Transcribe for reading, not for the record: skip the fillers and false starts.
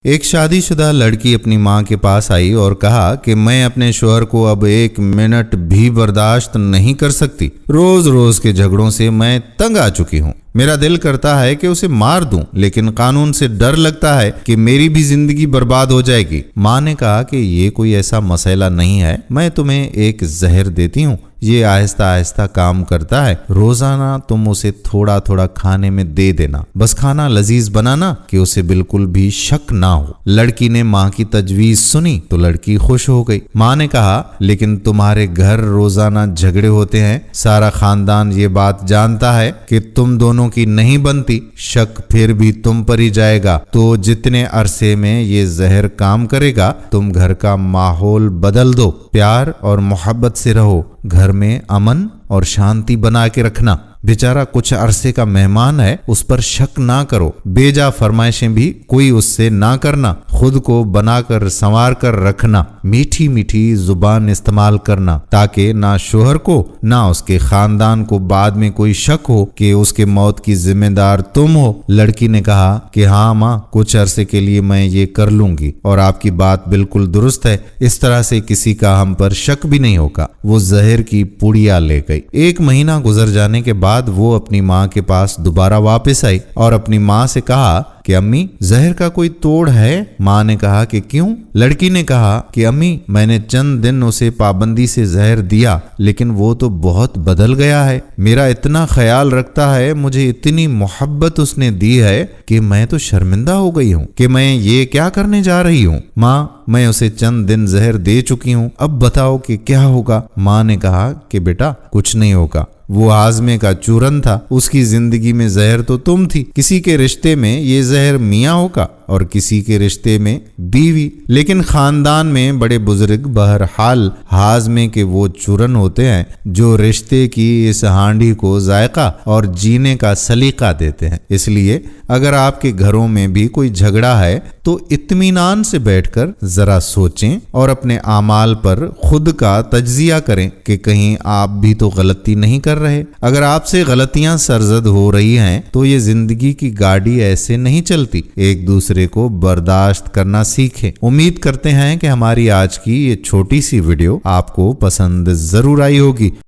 ایک شادی شدہ لڑکی اپنی ماں کے پاس آئی اور کہا کہ میں اپنے شوہر کو اب 1 منٹ بھی برداشت نہیں کر سکتی۔ روز روز کے جھگڑوں سے میں تنگ آ چکی ہوں۔ میرا دل کرتا ہے کہ اسے مار دوں، لیکن قانون سے ڈر لگتا ہے کہ میری بھی زندگی برباد ہو جائے گی۔ ماں نے کہا کہ یہ کوئی ایسا مسئلہ نہیں ہے، میں تمہیں ایک زہر دیتی ہوں، یہ آہستہ آہستہ کام کرتا ہے، روزانہ تم اسے تھوڑا تھوڑا کھانے میں دے دینا، بس کھانا لذیذ بنانا کہ اسے بالکل بھی شک نہ ہو۔ لڑکی نے ماں کی تجویز سنی تو لڑکی خوش ہو گئی۔ ماں نے کہا لیکن تمہارے گھر روزانہ جھگڑے ہوتے ہیں، سارا خاندان یہ بات جانتا ہے کہ تم دونوں کی نہیں بنتی، شک پھر بھی تم پر ہی جائے گا، تو جتنے عرصے میں یہ زہر کام کرے گا تم گھر کا ماحول بدل دو، پیار اور محبت سے رہو، گھر میں امن اور شانتی بنا کے رکھنا۔ بیچارہ کچھ عرصے کا مہمان ہے، اس پر شک نہ کرو، بے جا فرمائشیں بھی کوئی اس سے نہ کرنا، خود کو بنا کر سنوار کر رکھنا، میٹھی میٹھی زبان استعمال کرنا تاکہ نہ شوہر کو نہ اس کے خاندان کو بعد میں کوئی شک ہو کہ اس کے موت کی ذمہ دار تم ہو۔ لڑکی نے کہا کہ ہاں ماں، کچھ عرصے کے لیے میں یہ کر لوں گی، اور آپ کی بات بالکل درست ہے، اس طرح سے کسی کا ہم پر شک بھی نہیں ہوگا۔ وہ زہر کی پڑیا لے گئی۔ 1 مہینہ گزر جانے کے بعد وہ اپنی ماں کے پاس دوبارہ واپس آئی اور اپنی ماں سے کہا کہ امی، زہر کا کوئی توڑ ہے؟ ماں نے کہا کہ کیوں؟ لڑکی نے کہا کہ امی، میں نے چند دن اسے پابندی سے زہر دیا، لیکن وہ تو بہت بدل گیا ہے، میرا اتنا خیال رکھتا ہے، مجھے اتنی محبت اس نے دی ہے کہ میں تو شرمندہ ہو گئی ہوں کہ میں یہ کیا کرنے جا رہی ہوں۔ ماں، میں اسے چند دن زہر دے چکی ہوں، اب بتاؤ کہ کیا ہوگا؟ ماں نے کہا کہ بیٹا کچھ نہیں ہوگا، وہ ہاضمے کا چورن تھا، اس کی زندگی میں زہر تو تم تھی، کسی کے رشتے میں یہ زہر میاں ہوگا اور کسی کے رشتے میں بیوی، لیکن خاندان میں بڑے بزرگ بہرحال ہاضمے کے وہ چورن ہوتے ہیں جو رشتے کی اس ہانڈی کو ذائقہ اور جینے کا سلیقہ دیتے ہیں۔ اس لیے اگر آپ کے گھروں میں بھی کوئی جھگڑا ہے تو اطمینان سے بیٹھ کر ذرا سوچیں اور اپنے اعمال پر خود کا تجزیہ کریں کہ کہیں آپ بھی تو غلطی نہیں کر رہے۔ اگر آپ سے غلطیاں سرزد ہو رہی ہیں تو یہ زندگی کی گاڑی ایسے نہیں چلتی، ایک دوسرے کو برداشت کرنا سیکھیں۔ امید کرتے ہیں کہ ہماری آج کی یہ چھوٹی سی ویڈیو آپ کو پسند ضرور آئی ہوگی۔